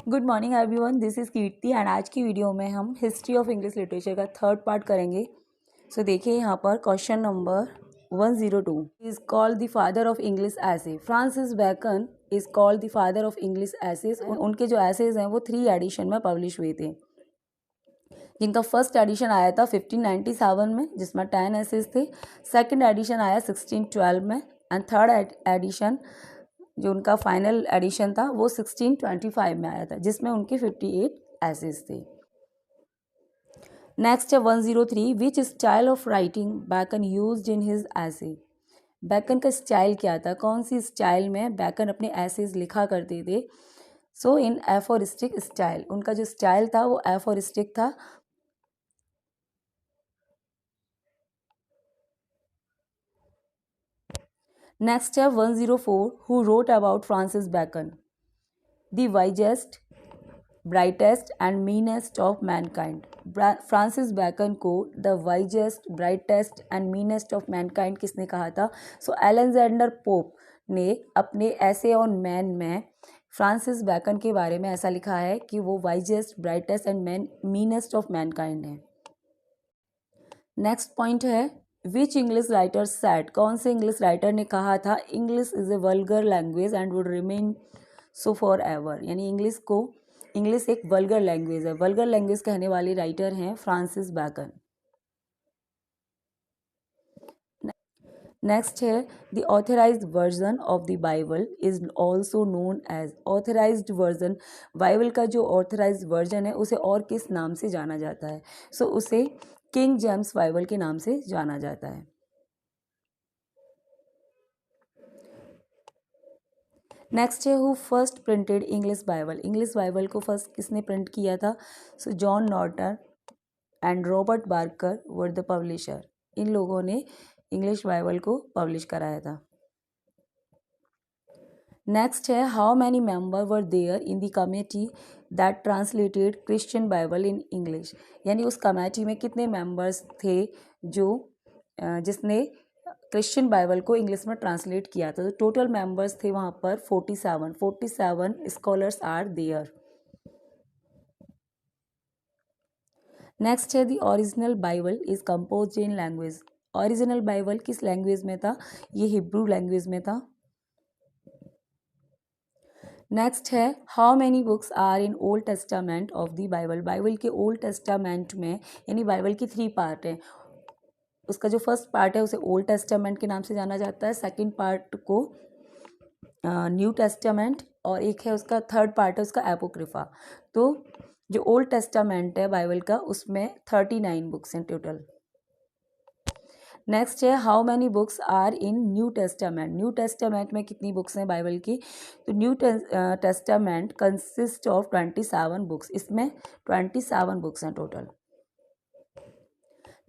Good morning everyone, this is Kirti and आज की video में हम हिस्ट्री ऑफ इंग्लिश लिटरेचर का थर्ड पार्ट करेंगे। सो देखिए यहाँ पर question number 102 is called the father of English essay. Francis Bacon is called the father of English essays. उनके जो एसेज हैं वो 3 एडिशन में पब्लिश हुए थे, जिनका फर्स्ट एडिशन आया था 1597 में जिसमें 10 एसेज थे। सेकंड एडिशन आया 1612 में एंड थर्ड एडिशन जो उनका फाइनल एडिशन था वो 1625 में आया था, जिसमें उनके 58 एसेज थे। नेक्स्ट है 103, विच style of writing bacon used in his essay. Bacon का स्टाइल क्या था, कौन सी स्टाइल में बैकन अपने एसेज लिखा करते थे। सो इन एफोरिस्टिक स्टाइल, उनका जो स्टाइल था वो एफोरिस्टिक था। नेक्स्ट है 104, who wrote about Francis Bacon, the wisest brightest and meanest of mankind. Francis Bacon को the wisest brightest and meanest of mankind किसने कहा था। सो एलेक्जेंडर पोप ने अपने ऐसे ऑन मैन में फ्रांसिस बैकन के बारे में ऐसा लिखा है कि वो wisest brightest and meanest of mankind है। नेक्स्ट पॉइंट है विच इंग्लिश राइटर सेड, कौन से इंग्लिश राइटर ने कहा था English is a vulgar language and would remain so for ever. यानी इंग्लिश एक वल्गर लैंग्वेज है। वल्गर लैंग्वेज कहने वाले राइटर हैं फ्रांसिस बैकन। नेक्स्ट है the authorised version of the Bible is also known as. Authorised version, Bible का जो authorised version है उसे और किस नाम से जाना जाता है। सो उसे किंग जेम्स बाइबल के नाम से जाना जाता है। नेक्स्ट है who first printed English Bible. English Bible को फर्स्ट किसने प्रिंट किया था। So John Norton and Robert Barker were the publisher. इन लोगों ने इंग्लिश बाइबल को पब्लिश कराया था। नेक्स्ट है how many member were there in the committee that translated Christian Bible in English. यानी उस कमेटी में कितने मेंबर्स थे जो जिसने क्रिश्चियन बाइबल को इंग्लिश में ट्रांसलेट किया था। तो टोटल मेंबर्स थे वहाँ पर 47 स्कॉलर्स आर देयर। नेक्स्ट है the original Bible is compose in language. Original Bible किस लैंग्वेज में था, ये हिब्रू लैंग्वेज में था। नेक्स्ट है how many books are in Old Testament of the Bible. Bible के ओल्ड टेस्टामेंट में, यानी बाइबल की 3 पार्ट हैं, उसका जो फर्स्ट पार्ट है उसे ओल्ड टेस्टामेंट के नाम से जाना जाता है, सेकंड पार्ट को न्यू टेस्टामेंट, और एक है उसका थर्ड पार्ट है उसका एपोक्रिफा। तो जो ओल्ड टेस्टामेंट है बाइबल का उसमें 39 बुक्स हैं टोटल। नेक्स्ट है how many books are in new testament. New testament में कितनी बुक्स हैं बाइबल की। तो new testament consist of 27 books, इसमें 27 बुक्स हैं टोटल।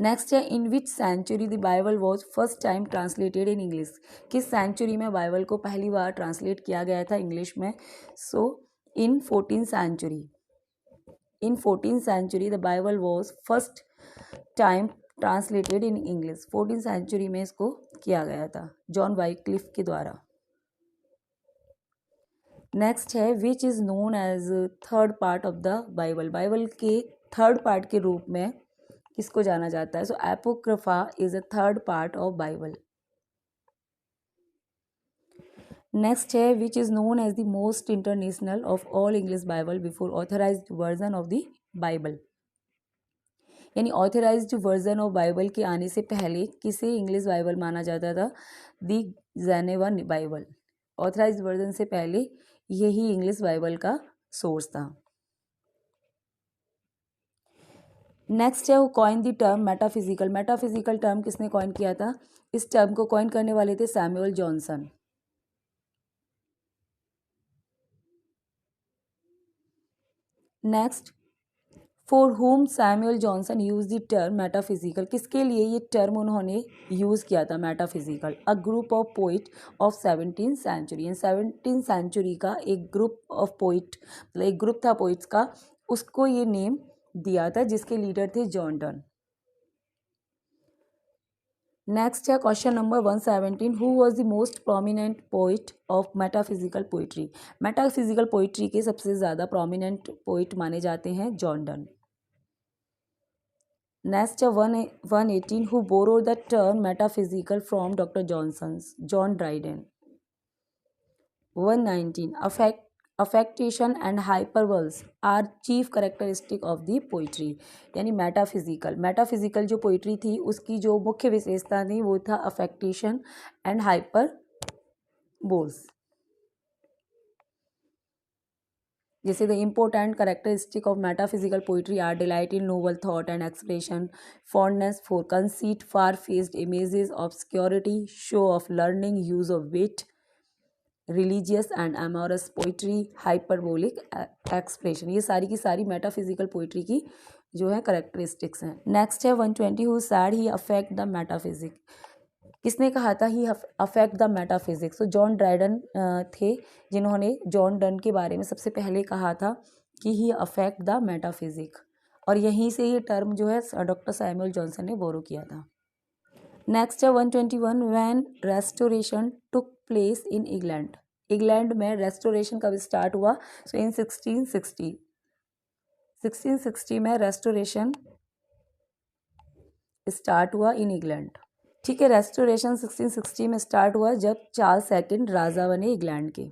नेक्स्ट है in which century the Bible was first time translated in English. किस सेंचुरी में बाइबल को पहली बार ट्रांसलेट किया गया था इंग्लिश में। So in 14th century. In 14th century the Bible was first time translated in English. 14th century में इसको किया गया था जॉन वाइक्लिफ के द्वारा। नेक्स्ट है which is known as third part of the Bible. Bible के थर्ड पार्ट के रूप में किसको जाना जाता है। So Apocrypha is a third part of Bible. Next है which is known as the most international of all English Bible before authorised version of the Bible. यानी ऑथराइज्ड वर्जन ऑफ बाइबल के आने से पहले किसे इंग्लिश बाइबल माना जाता था, the Geneva Bible. Authorised version से पहले यही इंग्लिश बाइबल का सोर्स था। नेक्स्ट है who coin the term metaphysical. Metaphysical term किसने कॉइन किया था, इस टर्म को कॉइन करने वाले थे Samuel Johnson. Next for whom Samuel Johnson use the term metaphysical. किसके लिए ये टर्म उन्होंने यूज़ किया था metaphysical. A group of poet of 17th century. 17th century का एक ग्रुप ऑफ पोइट, मतलब एक ग्रुप था पोइट्स का, उसको ये नेम दिया था जिसके लीडर थे जॉन डन। नेक्स्ट है question number 117, who was the most prominent poet of metaphysical poetry. Metaphysical poetry के सबसे ज़्यादा प्रोमिनेंट पोइट माने जाते हैं जॉन डन। नेक्स्ट है 118, who borrow the term metaphysical from doctor Johnson's, John Dryden. 119, affectation and hyperboles are chief characteristic of the poetry. यानी metaphysical जो poetry थी उसकी जो मुख्य विशेषता थी वो था अफेक्टेशन एंड हाइपरबोल्स। जैसे the important characteristic of metaphysical poetry are delight in noble thought and expression, fondness for conceit, far fetched images, obscurity, show of learning, use of wit, religious and amorous poetry, hyperbolic expression. ये सारी की सारी metaphysical poetry की जो है characteristics हैं। Next है 120, who said he affect the metaphysic. किसने कहा था ही अफेक्ट द मेटाफिजिक्स? तो जॉन ड्राइडन थे जिन्होंने जॉन डन के बारे में सबसे पहले कहा था कि ही अफेक्ट द मेटाफिजिक, और यहीं से ये टर्म जो है डॉक्टर सैमुअल जॉनसन ने बोरो किया था। नेक्स्ट है 121, when restoration took place in England. England में रेस्टोरेशन कब स्टार्ट हुआ? सो इन 1660 में रेस्टोरेशन स्टार्ट हुआ इन इंग्लैंड। ठीक है, रेस्टोरेशन 1660 में स्टार्ट हुआ जब चार्ल्स सेकंड राजा बने इंग्लैंड के।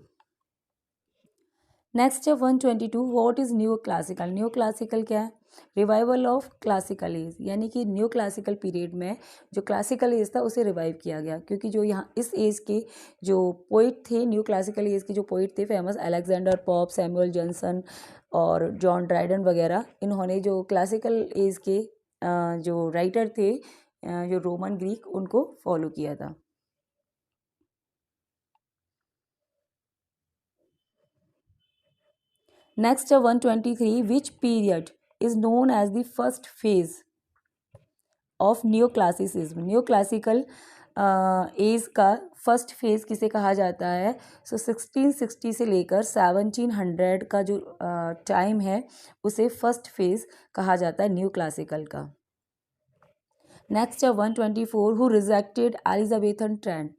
नेक्स्ट है 122, what is new classical. New classical क्या है? रिवाइवल ऑफ क्लासिकल एज, यानी कि न्यू क्लासिकल पीरियड में जो क्लासिकल एज था उसे रिवाइव किया गया, क्योंकि जो यहाँ इस एज के जो पोइट थे, न्यू क्लासिकल एज के जो पोइट थे famous, Alexander Pope, Samuel Johnson और जॉन ड्राइडन वगैरह, इन्होंने जो क्लासिकल एज के जो राइटर थे जो रोमन ग्रीक, उनको फॉलो किया था। नेक्स्ट है 123, which period is known as the first phase of new classicism. New classical age का फर्स्ट फेज किसे कहा जाता है? सो 1660 से लेकर 1700 का जो टाइम है उसे फर्स्ट फेज कहा जाता है न्यू क्लासिकल का। नेक्स्ट है 124, who rejected Elizabethan trend.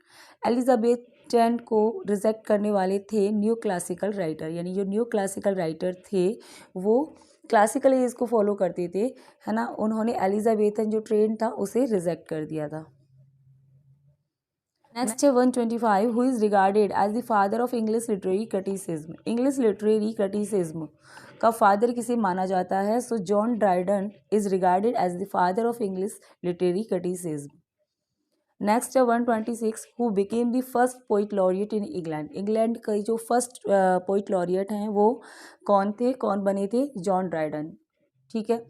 Elizabeth trend को रिजेक्ट करने वाले थे न्यू क्लासिकल राइटर, यानी जो न्यू क्लासिकल राइटर थे वो क्लासिकल एज को फॉलो करते थे, है ना। उन्होंने एलिजाबेथन जो ट्रेंड था उसे रिजेक्ट कर दिया था। नेक्स्ट है 125, who is regarded as the father of English literary criticism. English literary criticism का फादर किसे माना जाता है? So John Dryden is regarded as the father of English literary criticism. Next है 126, who became the first poet laureate in England. England के जो first poet laureate हैं वो कौन थे, कौन बने थे? John Dryden. ठीक है,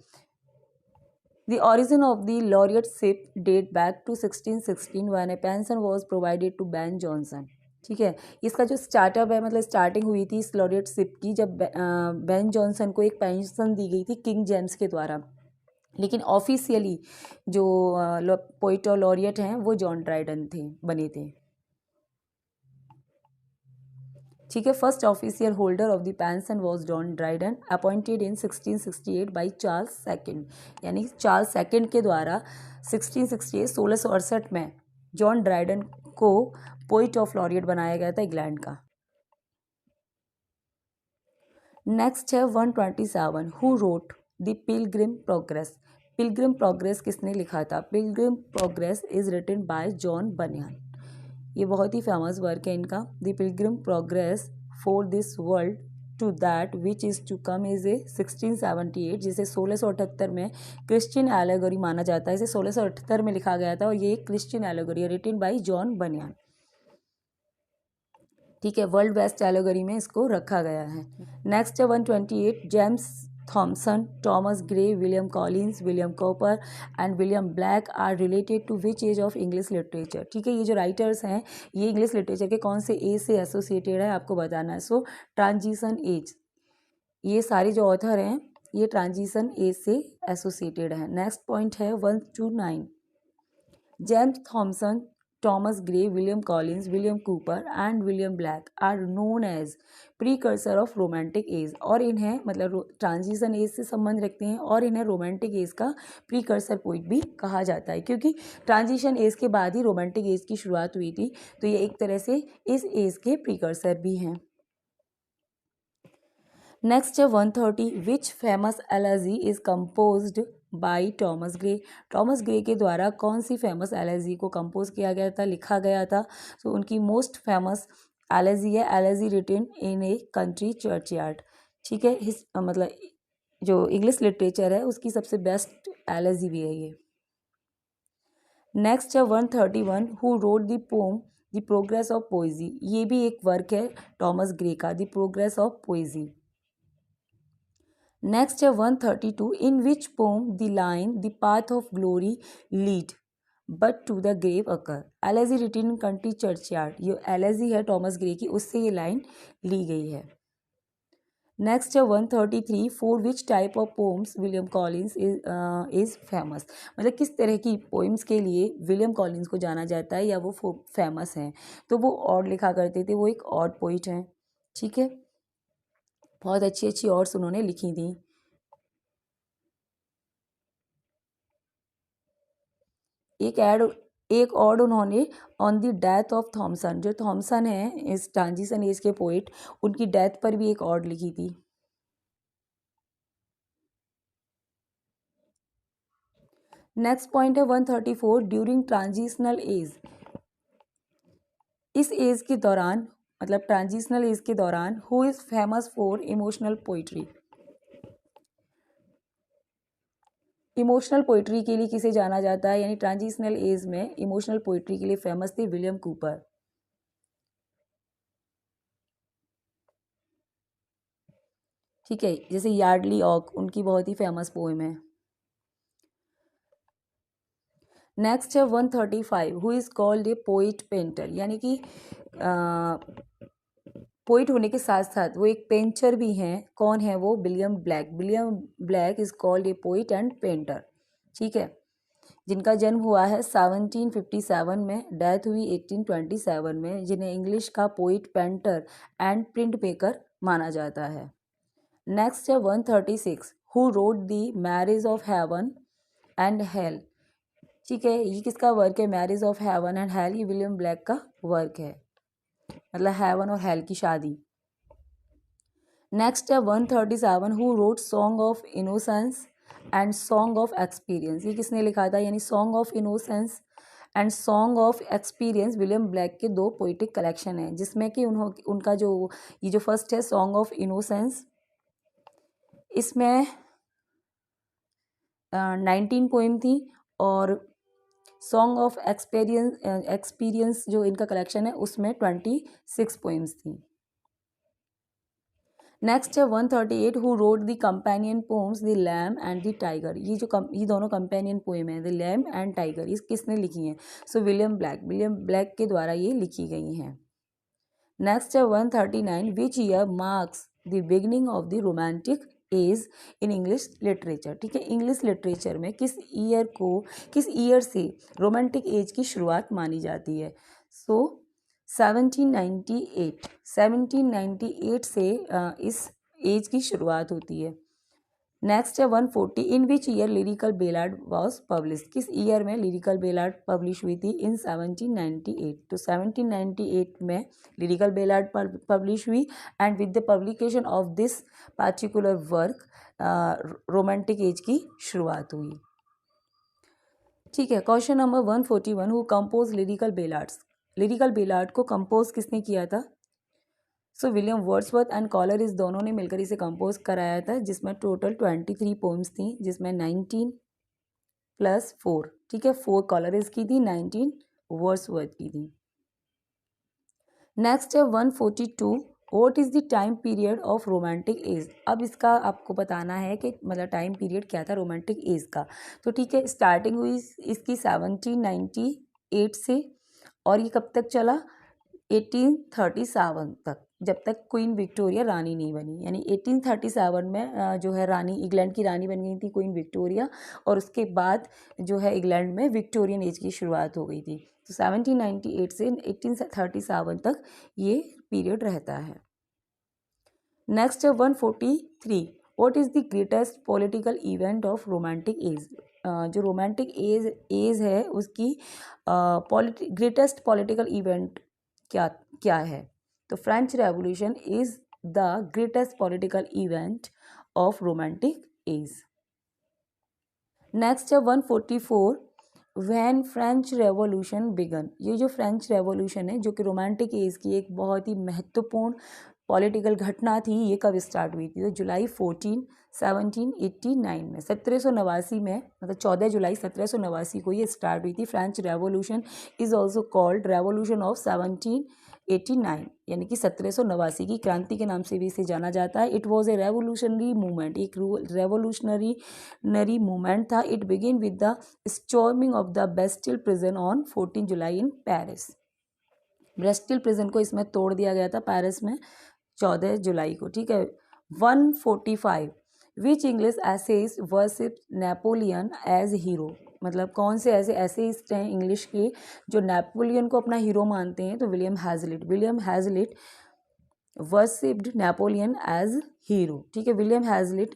the origin of the laureateship date back to 1616 when a pension was provided to Ben Jonson. ठीक है, इसका जो स्टार्टअप है, मतलब स्टार्टिंग हुई थी इस लॉरिएटशिप की जब बेन जॉनसन को एक पेंशन दी गई थी किंग जेम्स के द्वारा, लेकिन ऑफिशियली जो पोइट और लॉरिएट हैं वो जॉन ड्राइडन थे, बने थे। ठीक है, first official holder of the pension was John Dryden, appointed in 1668 by Charles second, यानी चार्ल्स सेकंड के द्वारा 1668 में जॉन ड्राइडन को पोइट ऑफ लॉरिएट बनाया गया था इंग्लैंड का। नेक्स्ट है 127, who wrote the Pilgrim Progress. Pilgrim Progress किसने लिखा था? Pilgrim Progress is written by John Bunyan. ये बहुत ही फेमस वर्क है इनका। The Pilgrim Progress for this world to that which is to come is a 1678, जिसे 1678 में क्रिश्चियन एलेगोरी माना जाता है। इसे 1678 में लिखा गया था और ये क्रिश्चियन एलेगोरी है, रिटन बाय जॉन बनियान। ठीक है, वर्ल्ड बेस्ट एलेगोरी में इसको रखा गया है। नेक्स्ट है 128, James Thomson, Thomas Gray, William Collins, William Cowper and William Blake are related to which age of English literature. ठीक है, ये जो राइटर्स हैं ये इंग्लिश लिटरेचर के कौन से एज से एसोसिएटेड है आपको बताना है। सो ट्रांजिशन एज, ये सारे जो ऑथर हैं ये ट्रांजिशन एज से एसोसिएटेड है। नेक्स्ट पॉइंट है 129, James Thompson Thomas Gray, William Collins, William Cooper and William Black are known as precursor of romantic age। और इन्हें मतलब ट्रांजिशन एज से संबंध रखते हैं और इन्हें रोमांटिक एज का प्रीकर्सर पोइट भी कहा जाता है, क्योंकि ट्रांजिशन एज के बाद ही रोमांटिक एज की शुरुआत हुई थी, तो ये एक तरह से इस एज के प्रीकर्सर भी हैं। नेक्स्ट है 130, which famous elegy is composed by Thomas Gray. Thomas Gray के द्वारा कौन सी फेमस एलेजी को कंपोज किया गया था, लिखा गया था। तो उनकी मोस्ट फेमस एलेजी है elegy written in a country churchyard. ठीक है, मतलब जो इंग्लिश लिटरेचर है उसकी सबसे बेस्ट एलेजी भी है ये। नेक्स्ट है 131, who wrote the poem the progress of poesy. ये भी एक वर्क है टॉमस ग्रे का, the progress of poesy. Next है 132, in which poem the line the path of glory lead but to the grave occur. Elegy written in country churchyard, ये elegy है Thomas Gray की, उससे ये line ली गई है। Next है 133, for which type of poems William Collins is famous. मतलब किस तरह की पोइम्स के लिए विलियम कॉलिंस को जाना जाता है या वो फेमस हैं। तो वो ऑड लिखा करते थे, वो एक ऑड पोइट हैं। ठीक है, बहुत अच्छी अच्छी ऑड्स उन्होंने लिखी थी। एक ऑड उन्होंने on the death of Thomson, जो थॉमसन है इस ट्रांजिशन एज के पोइट, उनकी डेथ पर भी एक ऑड लिखी थी। नेक्स्ट पॉइंट है 134, ड्यूरिंग ट्रांजिशनल एज। इस एज के दौरान मतलब ट्रांजिशनल एज के दौरान who is famous for emotional poetry. Emotional poetry के लिए किसे जाना जाता है, यानी ट्रांजिशनल एज में इमोशनल पोइट्री के लिए फेमस थे विलियम कूपर। ठीक है, जैसे यार्डली ऑक उनकी बहुत ही फेमस पोएम है। नेक्स्ट है 135, who is called a poet painter, यानी कि पोइट होने के साथ साथ वो एक पेंटर भी हैं। कौन है वो? William black. William black is called a poet and painter. ठीक है, जिनका जन्म हुआ है 1757 में, डेथ हुई 1827 में, जिन्हें इंग्लिश का poet, painter and print maker माना जाता है। नेक्स्ट है 136, who wrote the marriage of heaven and hell. ठीक है, ये किसका वर्क है? Marriage of heaven and hell, ये विलियम ब्लैक का वर्क है, मतलब हेवन और हेल की शादी। नेक्स्ट है 137, who wrote song of innocence and song of experience. ये किसने लिखा था? यानी song of innocence and song of experience William black के दो पोइटिक कलेक्शन हैं, जिसमें कि उनका जो ये जो फर्स्ट है सॉन्ग ऑफ इनोसेंस, इसमें 19 पोइम थी, और सॉन्ग ऑफ एक्सपीरियंस जो इनका कलेक्शन है उसमें 26 पोइम्स थी। नेक्स्ट है 138, who wrote the companion poems the Lamb and the Tiger. ये दोनों कंपेनियन पोएम है, द लैम एंड टाइगर, ये किसने लिखी हैं? सो विलियम ब्लैक के द्वारा ये लिखी गई हैं। नेक्स्ट है 139, which year marks the beginning of the romantic age in English literature. ठीक है, इंग्लिश लिटरेचर में किस ईयर से रोमांटिक एज की शुरुआत मानी जाती है? सो 1798 से इस एज की शुरुआत होती है। नेक्स्ट है 140, in which year lyrical ballad was publish. किस ईयर में लिरिकल बेलाड पब्लिश हुई थी? इन 1798। तो 1798 में लिरिकल बेलाड पब्लिश हुई, and with the publication of this particular work romantic age की शुरुआत हुई। ठीक है, question number 141, who compose lyrical ballads. Lyrical ballad को कंपोज किसने किया था? So William Wordsworth and Coleridge दोनों ने मिलकर इसे कंपोज कराया था, जिसमें टोटल 23 पोम्स थी, जिसमें 19 + 4, ठीक है, 4 कॉलरिज की थी, 19 वर्ड्सवर्थ की थी। नेक्स्ट है 142, what is the time period of romantic as. अब इसका आपको बताना है कि मतलब टाइम पीरियड क्या था रोमांटिक एज का। तो ठीक है, स्टार्टिंग हुई इसकी 1798 से, और ये कब तक चला? 1837 तक। जब तक क्वीन विक्टोरिया रानी नहीं बनी, यानी 1837 में जो है रानी, इंग्लैंड की रानी बन गई थी क्वीन विक्टोरिया, और उसके बाद जो है इंग्लैंड में विक्टोरियन एज की शुरुआत हो गई थी। तो 1798 से 1837 तक ये पीरियड रहता है। नेक्स्ट है 143, what is the greatest political event of romantic as. जो रोमांटिक एज है उसकी ग्रेटेस्ट पॉलिटिकल इवेंट क्या क्या है। तो French revolution is the greatest political event of romantic as. Next है 144, व्हेन फ्रेंच रेवोल्यूशन बिगन। ये जो फ्रेंच रेवोल्यूशन है जो कि रोमांटिक एज की एक बहुत ही महत्वपूर्ण पॉलिटिकल घटना थी, ये कब स्टार्ट हुई थी। तो जुलाई 14 1789 में, 1789 में, मतलब 14 जुलाई 1789 को ये स्टार्ट हुई थी। French revolution is also called revolution of 1789, यानी कि 1789 की क्रांति के नाम से भी इसे जाना जाता है। It was a revolutionary movement, एक रेवोल्यूशनरी मूवमेंट था। It begin with the storming of the Bastille prison on 14 July in Paris. Bastille prison को इसमें तोड़ दिया गया था पेरिस में 14 जुलाई को, ठीक है। 145, which English essayist worship Napoleon as hero. मतलब कौन से ऐसे एसेइस्ट हैं इंग्लिश के जो नेपोलियन को अपना हीरो मानते हैं। तो William Hazlitt worshipped Napoleon as hero, ठीक है। William Hazlitt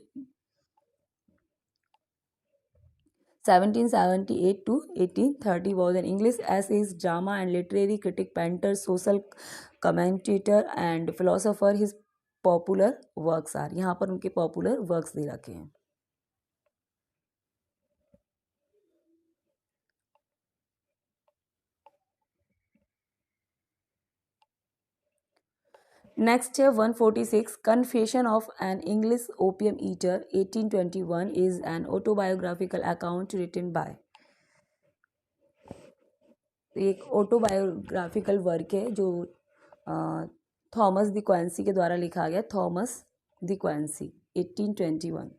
1778 to 1830 was an English essayist, drama and literary critic, painter, social commentator and philosopher. His popular works are, यहाँ पर उनके popular works दे रखे हैं। नेक्स्ट है 146, confession of an English opium eater 1821 is an autobiographical account written by. एक autobiographical work है जो Thomas the क्वेंसी के द्वारा लिखा गया। Thomas the क्वेंसी 1821।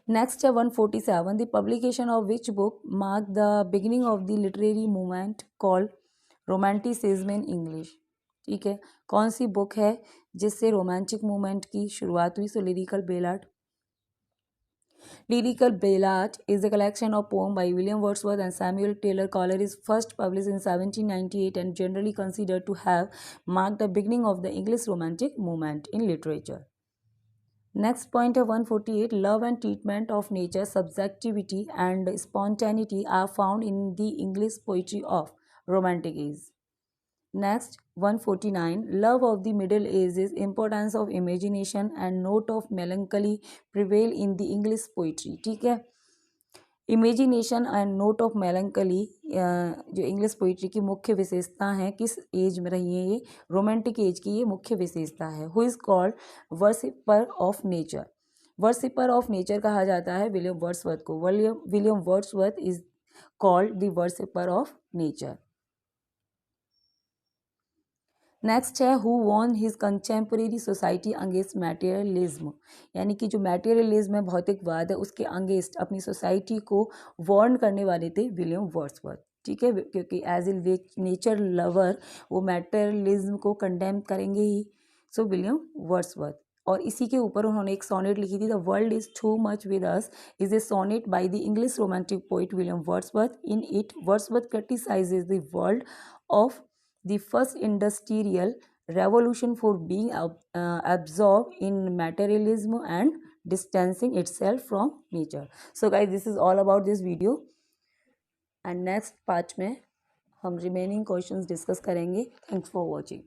नेक्स्ट है 147, the publication of which book mark the beginning of the literary movement called romanticism in English. ठीक है, कौन सी बुक है जिससे रोमांटिक मूवमेंट की शुरुआत हुई। सो lyrical ballad. Lyrical Ballad is a collection of poems by William Wordsworth and Samuel Taylor Coleridge, first published in 1798 and generally considered to have marked the beginning of the English Romantic movement in literature. Next point of 148, love and treatment of nature, subjectivity and spontaneity are found in the English poetry of Romantic age. Next 149, love of the Middle Ages, importance of imagination and note of melancholy prevail in the English poetry. ठीक है, imagination and note of melancholy जो English poetry की मुख्य विशेषता है, किस as में रही है ये, रोमांटिक एज की ये मुख्य विशेषता है। Who is called worshipper of nature. Worshipper of nature कहा जाता है विलियम वर्ड्सवर्थ को। William Wordsworth is called the worshipper of nature. Next है who warn his contemporary society against materialism, यानी कि जो मैटेरियलिज्म है, भौतिकवाद है, उसके अगेंस्ट अपनी सोसाइटी को वॉर्न करने वाले थे विलियम वर्ड्सवर्थ। ठीक है, क्योंकि एज ए नेचर लवर वो मैटेरियलिज्म को कंडेम करेंगे ही। सो विलियम वर्ड्सवर्थ। और इसी के ऊपर उन्होंने एक सोनेट लिखी थी, the world is too much with us is a sonnet by the English romantic poet William Wordsworth. In it Wordsworth criticises the world of the first industrial revolution for being absorbed in materialism and distancing itself from nature. So guys, this is all about this video and next part में हम remaining questions discuss करेंगे. Thanks for watching.